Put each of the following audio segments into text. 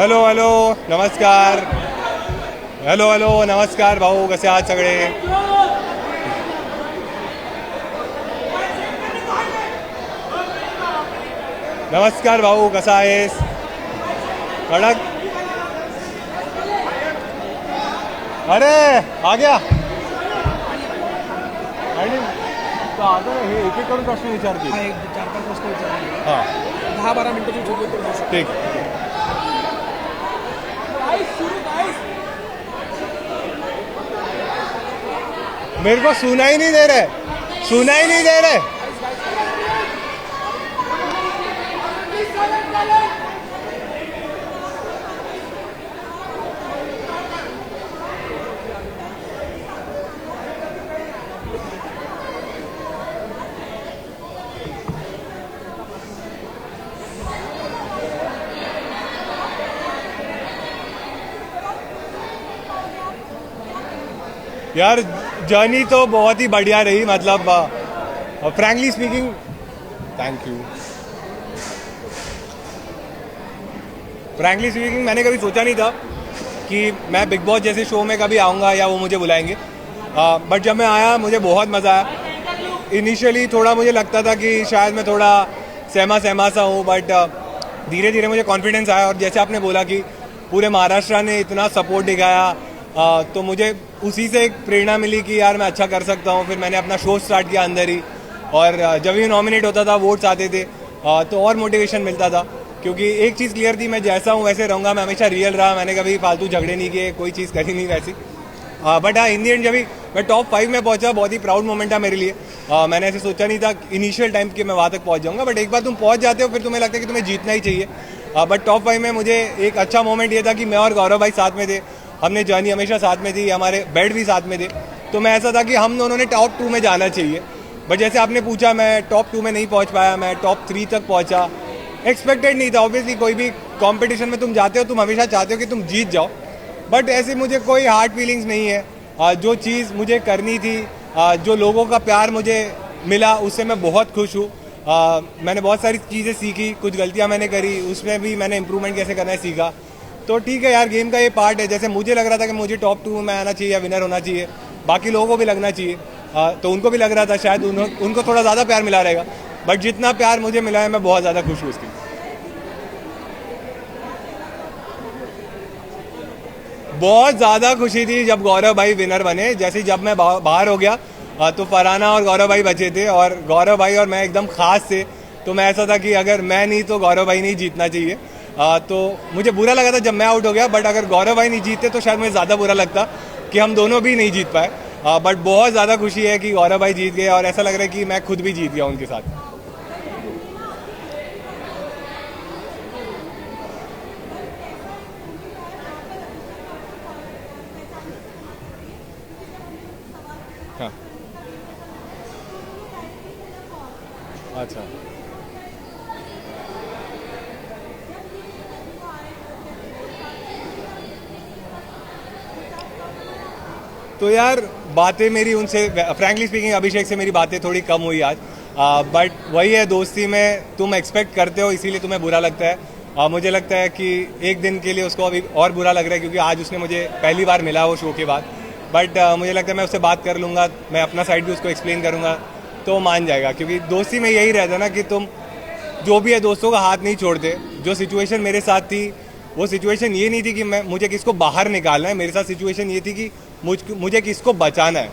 Hello hello नमस्कार. Hello hello नमस्कार भाऊ, कसे आहात सगळे? नमस्कार भाऊ, कसा आहेस? कडक. अरे आ गया. आणि आता हे एक एक करून प्रश्न विचारतील. एक 4-5 प्रश्न विचारले. हां 10-12 मिनिटाची छोटी उत्तर देऊ शकतो. ठीक. मेरे को सुना ही नहीं दे रहे, सुना ही नहीं दे रहे. यार जर्नी तो बहुत ही बढ़िया रही, मतलब frankly speaking. Thank you. Frankly speaking मैंने कभी सोचा नहीं था कि मैं बिग बॉस जैसे शो में कभी आऊँगा या वो मुझे बुलाएंगे. बट जब मैं आया मुझे बहुत मज़ा आया. इनिशियली थोड़ा मुझे लगता था कि शायद मैं थोड़ा सहमा सा हूँ, बट धीरे धीरे मुझे कॉन्फिडेंस आया. और जैसे आपने बोला कि पूरे महाराष्ट्र ने इतना सपोर्ट दिखाया, तो मुझे उसी से एक प्रेरणा मिली कि यार मैं अच्छा कर सकता हूँ. फिर मैंने अपना शो स्टार्ट किया अंदर ही, और जब भी नॉमिनेट होता था, वोट्स आते थे, तो और मोटिवेशन मिलता था. क्योंकि एक चीज़ क्लियर थी, मैं जैसा हूँ वैसे रहूँगा. मैं हमेशा रियल रहा, मैंने कभी फालतू झगड़े नहीं किए, कोई चीज़ करी नहीं वैसी. बट हाँ, इन दी एंड जब भी मैं टॉप 5 में पहुंचा, बहुत ही प्राउड मोमेंट था मेरे लिए. मैंने ऐसे सोचा नहीं था इनिशियल टाइम कि मैं वहाँ तक पहुंच जाऊँगा, बट एक बार तुम पहुंच जाते हो फिर तुम्हें लगता है कि तुम्हें जीतना ही चाहिए. बट टॉप 5 में मुझे एक अच्छा मोमेंट ये था कि मैं और गौरव भाई साथ में थे. हमने जर्नी हमेशा साथ में थी, हमारे बेड भी साथ में थे. तो मैं ऐसा था कि हम दोनों ने टॉप 2 में जाना चाहिए. बट जैसे आपने पूछा, मैं टॉप 2 में नहीं पहुंच पाया, मैं टॉप 3 तक पहुंचा. एक्सपेक्टेड नहीं था. ऑब्वियसली कोई भी कंपटीशन में तुम जाते हो, तुम हमेशा चाहते हो कि तुम जीत जाओ. बट ऐसे मुझे कोई हार्ड फीलिंग्स नहीं है. जो चीज़ मुझे करनी थी, जो लोगों का प्यार मुझे मिला, उससे मैं बहुत खुश हूँ. मैंने बहुत सारी चीज़ें सीखी, कुछ गलतियाँ मैंने करी, उसमें भी मैंने इंप्रूवमेंट कैसे करना है सीखा. तो ठीक है यार, गेम का ये पार्ट है. जैसे मुझे लग रहा था कि मुझे टॉप 2 में आना चाहिए या विनर होना चाहिए, बाकी लोगों को भी लगना चाहिए. तो उनको भी लग रहा था शायद उनको थोड़ा ज़्यादा प्यार मिला रहेगा. बट जितना प्यार मुझे मिला है, मैं बहुत ज़्यादा खुश हूँ उसकी. बहुत ज़्यादा खुशी थी जब गौरव भाई विनर बने. जैसे जब मैं बाहर हो गया, तो फरहाना और गौरव भाई बचे थे, और गौरव भाई और मैं एकदम खास थे. तो मैं ऐसा था कि अगर मैं नहीं तो गौरव भाई नहीं जीतना चाहिए. तो मुझे बुरा लगा था जब मैं आउट हो गया, बट अगर गौरव भाई नहीं जीते तो शायद मुझे ज़्यादा बुरा लगता कि हम दोनों भी नहीं जीत पाए. बट बहुत ज़्यादा खुशी है कि गौरव भाई जीत गए, और ऐसा लग रहा है कि मैं खुद भी जीत गया उनके साथ. हाँ. अच्छा. तो यार बातें मेरी उनसे, फ्रैंकली स्पीकिंग अभिषेक से मेरी बातें थोड़ी कम हुई आज. बट वही है, दोस्ती में तुम एक्सपेक्ट करते हो, इसीलिए तुम्हें बुरा लगता है. मुझे लगता है कि एक दिन के लिए उसको अभी और बुरा लग रहा है, क्योंकि आज उसने मुझे पहली बार मिला वो शो के बाद. बट मुझे लगता है मैं उससे बात कर लूँगा, मैं अपना साइड भी उसको एक्सप्लेन करूँगा, तो वो मान जाएगा. क्योंकि दोस्ती में यही रहता है ना कि तुम जो भी है दोस्तों का हाथ नहीं छोड़ते. जो सिचुएशन मेरे साथ थी, वो सिचुएशन ये नहीं थी कि मुझे किसको बाहर निकालना है. मेरे साथ सिचुएशन ये थी कि मुझे किसको बचाना है.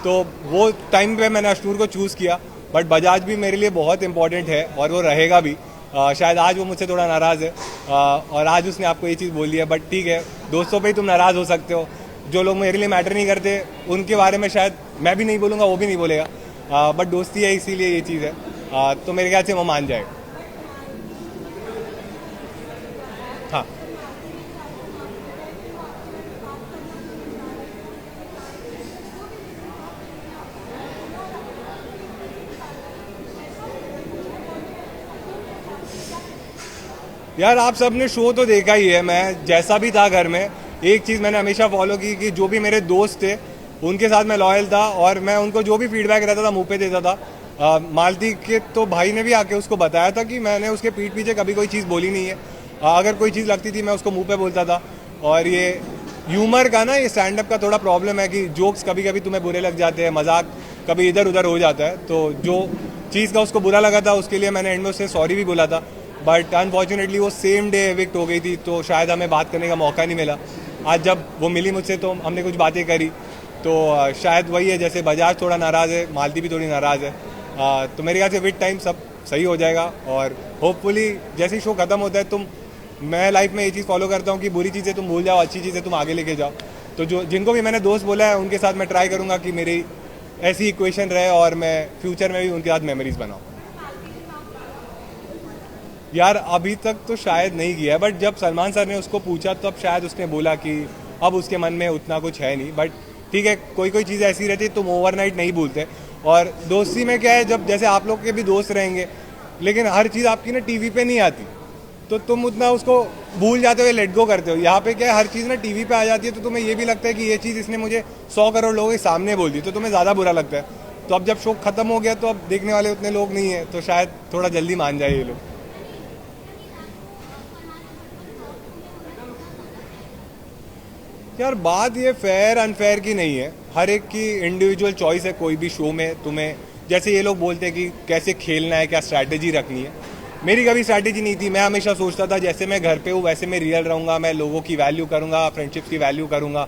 तो वो टाइम पे मैंने अशनूर को चूज़ किया. बट बजाज भी मेरे लिए बहुत इंपॉर्टेंट है, और वो रहेगा भी. शायद आज वो मुझसे थोड़ा नाराज़ है, और आज उसने आपको ये चीज़ बोली है. बट ठीक है, दोस्तों पे ही तुम नाराज़ हो सकते हो. जो लोग मेरे लिए मैटर नहीं करते, उनके बारे में शायद मैं भी नहीं बोलूँगा, वो भी नहीं बोलेगा. बट दोस्ती है, इसीलिए ये चीज़ है. तो मेरे ख्याल से वो मान जाएगा. हाँ. यार आप सबने शो तो देखा ही है. मैं जैसा भी था घर में, एक चीज़ मैंने हमेशा फॉलो की कि जो भी मेरे दोस्त थे उनके साथ मैं लॉयल था, और मैं उनको जो भी फीडबैक रहता था मुंह पे देता था. मालती के तो भाई ने भी आके उसको बताया था कि मैंने उसके पीठ पीछे कभी कोई चीज़ बोली नहीं है. अगर कोई चीज़ लगती थी मैं उसको मुंह पे बोलता था। और ये ह्यूमर का ना, ये स्टैंड अप का थोड़ा प्रॉब्लम है कि जोक्स कभी कभी तुम्हें बुरे लग जाते हैं, मजाक कभी इधर उधर हो जाता है। तो जो चीज़ का उसको बुरा लगा था उसके लिए मैंने एंड में उससे सॉरी भी बोला था, बट अनफॉर्चुनेटली वो सेम डे एविक्ट हो गई थी, तो शायद हमें बात करने का मौका नहीं मिला। आज जब वो मिली मुझसे तो हमने कुछ बातें करी, तो शायद वही है, जैसे बजाज थोड़ा नाराज़ है, मालती भी थोड़ी नाराज़ है। तो मेरे ख्याल से विद टाइम सब सही हो जाएगा। और होपफुली जैसे ही शो खत्म होता है, मैं लाइफ में ये चीज़ फॉलो करता हूँ कि बुरी चीज़ें तुम भूल जाओ, अच्छी चीज़ें तुम आगे लेके जाओ। तो जो जिनको भी मैंने दोस्त बोला है उनके साथ मैं ट्राई करूँगा कि मेरी ऐसी इक्वेशन रहे और मैं फ्यूचर में भी उनके साथ मेमोरीज बनाऊँ। यार अभी तक तो शायद नहीं किया है, बट जब सलमान सर ने उसको पूछा तब शायद उसने बोला कि अब उसके मन में उतना कुछ है नहीं। बट ठीक है, कोई कोई चीज़ ऐसी रहती है तुम ओवरनाइट नहीं भूलते। और दोस्ती में क्या है, जब जैसे आप लोग के भी दोस्त रहेंगे, लेकिन हर चीज़ आपकी ना टीवी पे नहीं आती, तो तुम उतना उसको भूल जाते हो, लेट गो करते हो। यहाँ पे क्या है, हर चीज़ ना टीवी पे आ जाती है, तो तुम्हें ये भी लगता है कि ये चीज़ इसने मुझे 100 करोड़ लोगों के सामने बोल दी, तो तुम्हें ज़्यादा बुरा लगता है। तो अब जब शो खत्म हो गया तो अब देखने वाले उतने लोग नहीं है, तो शायद थोड़ा जल्दी मान जाए ये लोग। यार बात ये फेयर अनफेयर की नहीं है, हर एक की इंडिविजुअल चॉइस है। कोई भी शो में तुम्हें, जैसे ये लोग बोलते हैं कि कैसे खेलना है, क्या स्ट्रैटेजी रखनी है, मेरी कभी स्ट्रैटेजी नहीं थी। मैं हमेशा सोचता था जैसे मैं घर पे हूँ वैसे मैं रियल रहूँगा, मैं लोगों की वैल्यू करूँगा, फ्रेंडशिप्स की वैल्यू करूँगा,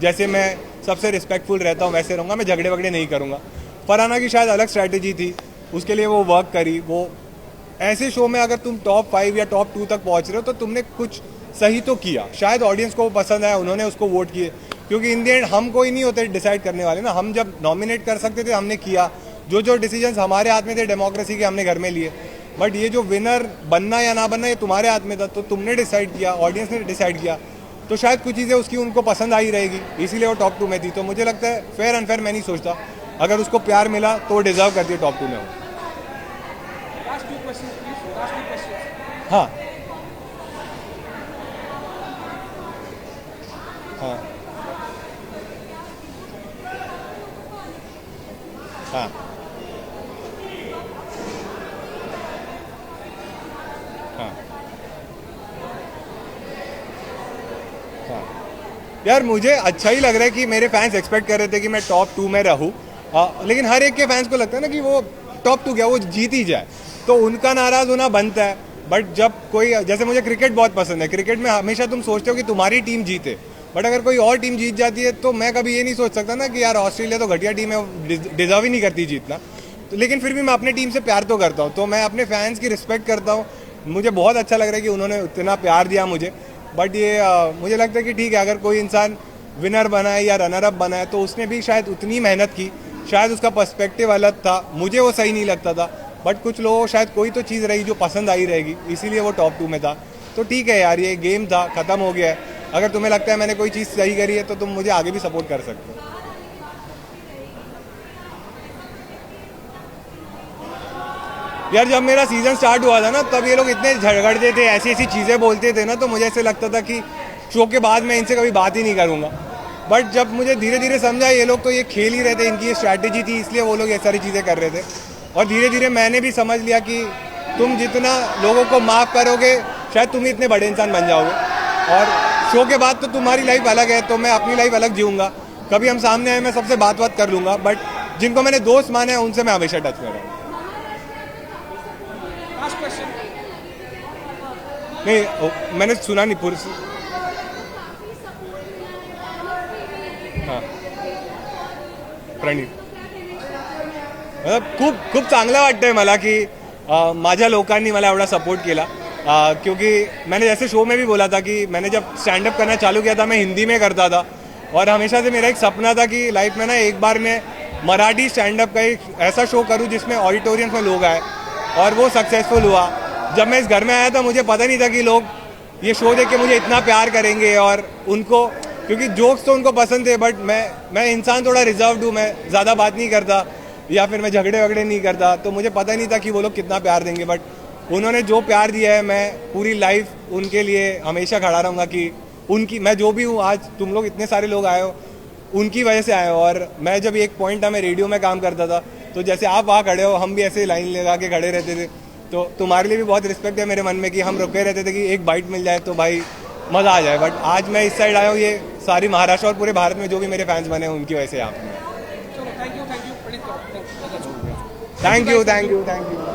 जैसे मैं सबसे रिस्पेक्टफुल रहता हूँ वैसे रहूँगा, मैं झगड़े वगड़े नहीं करूँगा। फरहाना की शायद अलग स्ट्रैटेजी थी, उसके लिए वो वर्क करी। वो ऐसे शो में अगर तुम टॉप 5 या टॉप 2 तक पहुँच रहे हो तो तुमने कुछ सही तो किया, शायद ऑडियंस को पसंद आया, उन्होंने उसको वोट किए। क्योंकि इन द एंड हम कोई नहीं होते डिसाइड करने वाले ना, हम जब नॉमिनेट कर सकते थे हमने किया, जो जो डिसीजंस हमारे हाथ में थे डेमोक्रेसी के हमने घर में लिए। बट ये जो विनर बनना या ना बनना ये तुम्हारे हाथ में था, तो तुमने डिसाइड किया, ऑडियंस ने डिसाइड किया, तो शायद कुछ चीज़ें उसकी उनको पसंद आई रहेगी, इसीलिए वो टॉप 2 में थी। तो मुझे लगता है फेयर अनफेयर मैं नहीं सोचता, अगर उसको प्यार मिला तो वो डिजर्व करती है टॉप 2 में हो। हाँ हाँ हाँ हाँ हाँ। यार मुझे अच्छा ही लग रहा है कि मेरे फैंस एक्सपेक्ट कर रहे थे कि मैं टॉप 2 में रहूं, लेकिन हर एक के फैंस को लगता है ना कि वो टॉप 2 क्या, वो जीत ही जाए, तो उनका नाराज होना बनता है। बट जब कोई, जैसे मुझे क्रिकेट बहुत पसंद है, क्रिकेट में हमेशा तुम सोचते हो कि तुम्हारी टीम जीते, बट अगर कोई और टीम जीत जाती है तो मैं कभी ये नहीं सोच सकता ना कि यार ऑस्ट्रेलिया तो घटिया टीम है, डिजर्व ही नहीं करती जीतना। तो लेकिन फिर भी मैं अपने टीम से प्यार तो करता हूँ, तो मैं अपने फैंस की रिस्पेक्ट करता हूँ। मुझे बहुत अच्छा लग रहा है कि उन्होंने उतना प्यार दिया मुझे। बट ये मुझे लगता है कि ठीक है, अगर कोई इंसान विनर बना है या रनर अप बना है तो उसने भी शायद उतनी मेहनत की, शायद उसका पर्सपेक्टिव अलग था, मुझे वो सही नहीं लगता था, बट कुछ लोगों को शायद कोई तो चीज़ रही जो पसंद आई रहेगी, इसीलिए वो टॉप 2 में था। तो ठीक है यार, ये गेम था, ख़त्म हो गया है। अगर तुम्हें लगता है मैंने कोई चीज़ सही करी है तो तुम मुझे आगे भी सपोर्ट कर सकते हो। यार जब मेरा सीज़न स्टार्ट हुआ था ना, तब ये लोग इतने झगड़ते थे, ऐसी ऐसी चीज़ें बोलते थे ना, तो मुझे ऐसे लगता था कि शो के बाद मैं इनसे कभी बात ही नहीं करूँगा। बट जब मुझे धीरे धीरे समझा ये लोग तो ये खेल ही रहे थे, इनकी ये स्ट्रैटेजी थी, इसलिए वो लोग ये सारी चीज़ें कर रहे थे। और धीरे धीरे मैंने भी समझ लिया कि तुम जितना लोगों को माफ़ करोगे शायद तुम ही इतने बड़े इंसान बन जाओगे। और शो के बाद तो तुम्हारी लाइफ अलग है, तो मैं अपनी लाइफ अलग जीऊँगा। कभी हम सामने आए मैं सबसे बात कर लूँगा, बट जिनको मैंने दोस्त माने हैं उनसे मैं हमेशा टच में रहूँगा। नहीं मैंने सुना नहीं पूरी। हां प्रणीत, मतलब खूप चांगलं वाटतंय मला की माझ्या लोकांनी मला एवढा सपोर्ट केला, क्योंकि मैंने जैसे शो में भी बोला था कि मैंने जब स्टैंड अप करना चालू किया था मैं हिंदी में करता था, और हमेशा से मेरा एक सपना था कि लाइफ में ना एक बार मैं मराठी स्टैंड अप का एक ऐसा शो करूं जिसमें ऑडिटोरियम में लोग आए, और वो सक्सेसफुल हुआ। जब मैं इस घर में आया था मुझे पता नहीं था कि लोग ये शो देख के मुझे इतना प्यार करेंगे, और उनको, क्योंकि जोक्स तो उनको पसंद थे, बट मैं इंसान थोड़ा रिजर्व्ड हूँ, मैं ज़्यादा बात नहीं करता या फिर मैं झगड़े वगड़े नहीं करता, तो मुझे पता नहीं था कि वो लोग कितना प्यार देंगे। बट उन्होंने जो प्यार दिया है, मैं पूरी लाइफ उनके लिए हमेशा खड़ा रहूँगा कि उनकी, मैं जो भी हूँ आज, तुम लोग इतने सारे लोग आए हो उनकी वजह से आए हो। और मैं जब एक पॉइंट था मैं रेडियो में काम करता था, तो जैसे आप वहाँ खड़े हो हम भी ऐसे लाइन लगा के खड़े रहते थे, तो तुम्हारे लिए भी बहुत रिस्पेक्ट है मेरे मन में कि हम रुके रहते थे कि एक बाइट मिल जाए तो भाई मज़ा आ जाए, बट आज मैं इस साइड आया हूँ, ये सारी महाराष्ट्र और पूरे भारत में जो भी मेरे फैंस बने हैं उनकी वजह से यहाँ पे। चलो thank you Praneet. Thank you.